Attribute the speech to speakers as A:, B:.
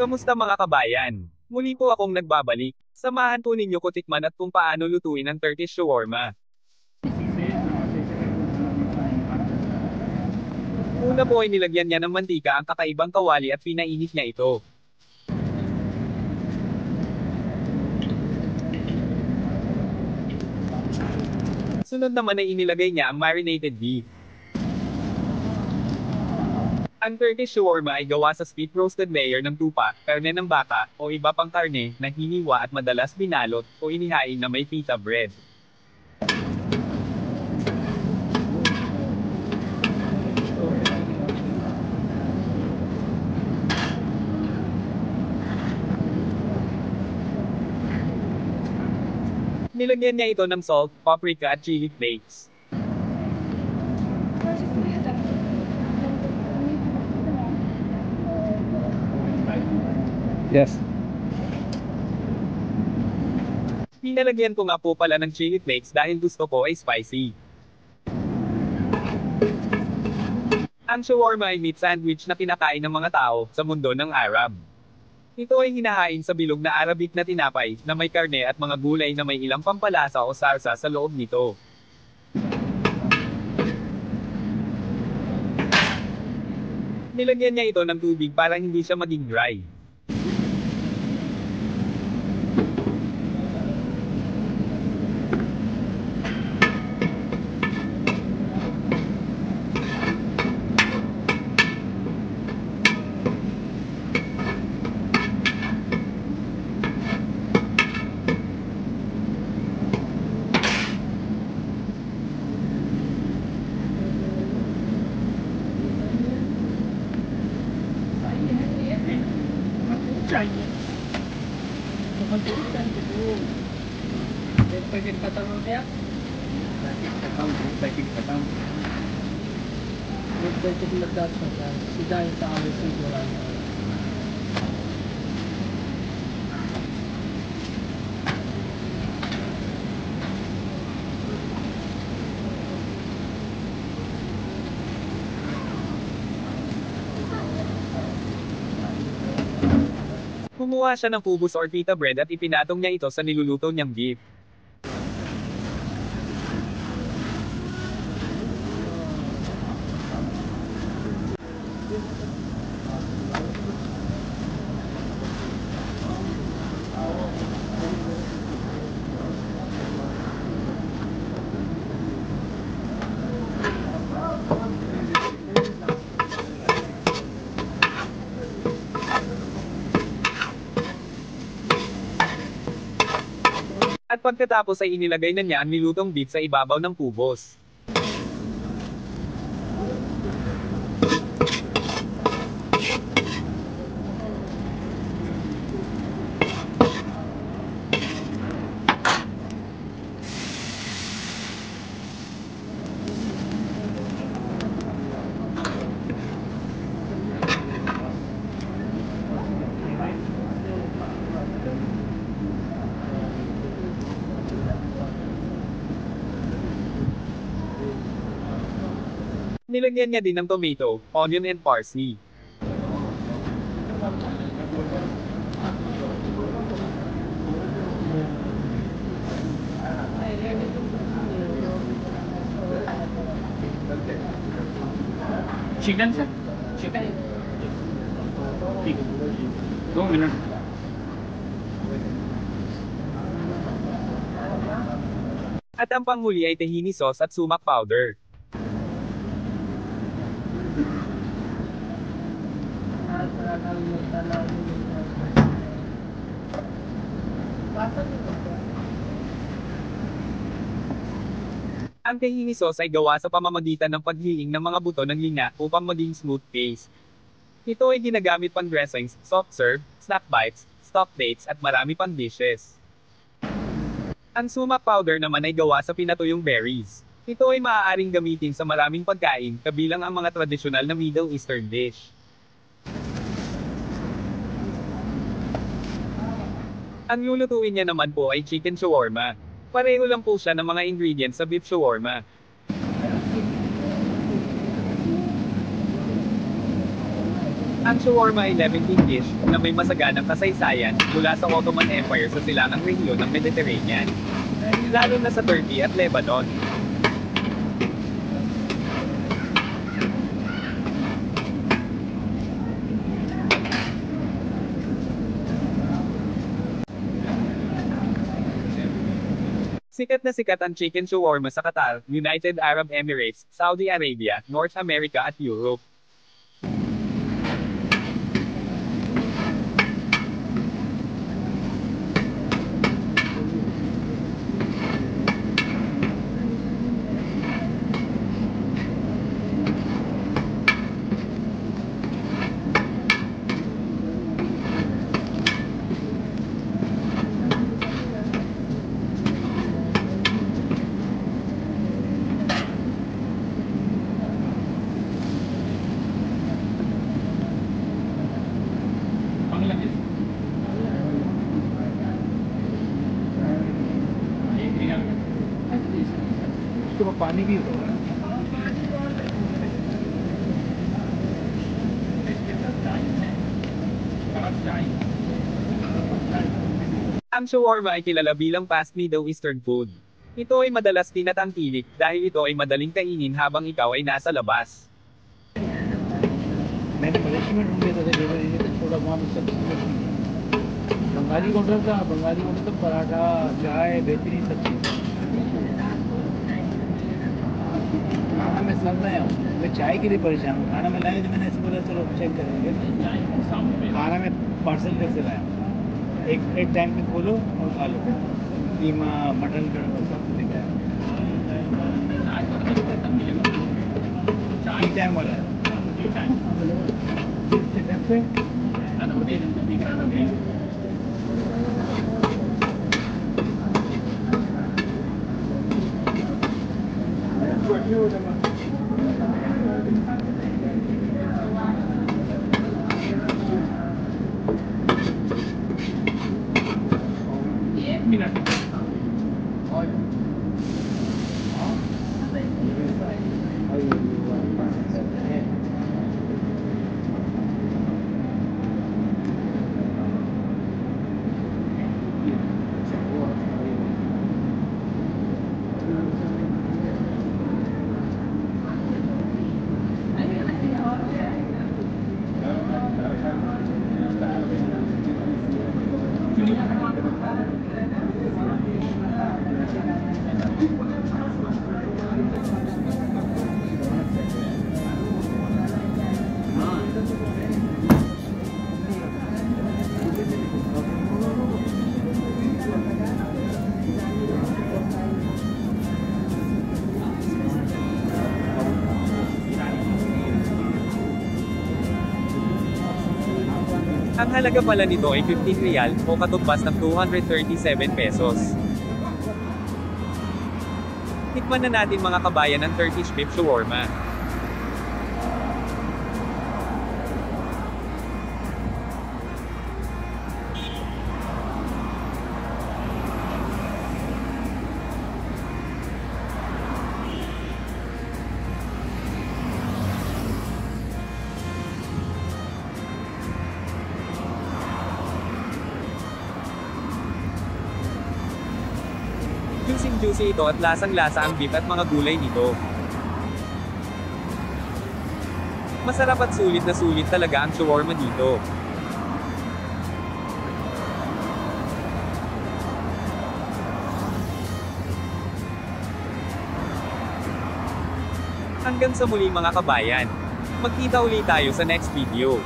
A: Kamusta mga kabayan? Muli po akong nagbabalik. Samahan po ninyo ko tikman at kung paano lutuin ang Turkish shawarma. Una po ay nilagyan niya ng mantika ang kakaibang kawali at pinainit niya ito. Sunod naman ay inilagay niya ang marinated beef. Ang Turkish shawarma ay gawa sa spit roasted layer ng tupa, karne ng baka, o iba pang karne na hiniwa at madalas binalot o inihain na may pita bread. Nilagyan niya ito ng salt, paprika at chili flakes.
B: Yes.
A: Pinalagyan ko nga po pala ng chili flakes dahil gusto ko ay spicy. Ang shawarma ay meat sandwich na kinakain ng mga tao sa mundo ng Arab. Ito ay hinahain sa bilog na Arabic na tinapay na may karne at mga gulay na may ilang pampalasa o sarsa sa loob nito. Nilagyan niya ito ng tubig para hindi siya maging dry. Kumuha siya ng kubos or pita bread at ipinatong niya ito sa niluluto niyang beef. At pagkatapos ay inilagay na niya ang nilutong beef sa ibabaw ng kubos. Nilagyan niya din ng tomato, onion and parsley.
B: Chicken sir? Chicken? Go minute.
A: At ang panghuli ay tahini sauce at sumac powder. Ang tahini sauce ay gawa sa pamamagitan ng paghiing ng mga buto ng linga upang maging smooth paste. Ito ay ginagamit pang dressings, soft serve, snack bites, stock dates at marami pang dishes. Ang sumac powder naman ay gawa sa pinatuyong berries. Ito ay maaaring gamitin sa maraming pagkain, kabilang ang mga tradisyonal na Middle Eastern dish. Ang lulutuin niya naman po ay chicken shawarma. Pareho lang po siya ng mga ingredients sa beef shawarma. Ang shawarma ay Levantine dish na may masaganang kasaysayan mula sa Ottoman Empire sa silangang rehiyon ng Mediterranean, lalo na sa Turkey at Lebanon. Sikat na sikat ang chicken shawarma sa Qatar, United Arab Emirates, Saudi Arabia, North America at Europe.
B: Bangladesh. इसके बाद पानी भी होगा
A: Ang shawarma ay kilala bilang fast Middle Eastern food. Ito ay madalas tinatangkilik dahil ito ay madaling kainin habang ikaw ay nasa labas.
B: मैंने मलेशिया में ढूंढ लिया था डिलीवरी नहीं था थोड़ा वहाँ पे सब बंगाली काउंटर था बंगाली काउंटर तो पराठा चाय बेहतरीन सब चीज़ खाना मैं सब लाया हूँ मैं चाय के लिए परेशान हूँ खाना मैं लाया तो मैंने ऐसे बोला चलो चेक करेंगे खाना मैं पार्सल करके लाया हूँ एक टाइम में खोलो और खा लो कीमा मटन का सब दिखाया टी टाइम वाला है
A: Ang halaga pala nito ay 15 real o katumbas ng 237 pesos. Tikman na natin mga kabayan ang Turkish beef shawarma. Juicy ito at lasang-lasa ang beef at mga gulay nito. Masarap at sulit na sulit talaga ang shawarma dito. Hanggang sa muli mga kabayan. Magkita ulit tayo sa next video.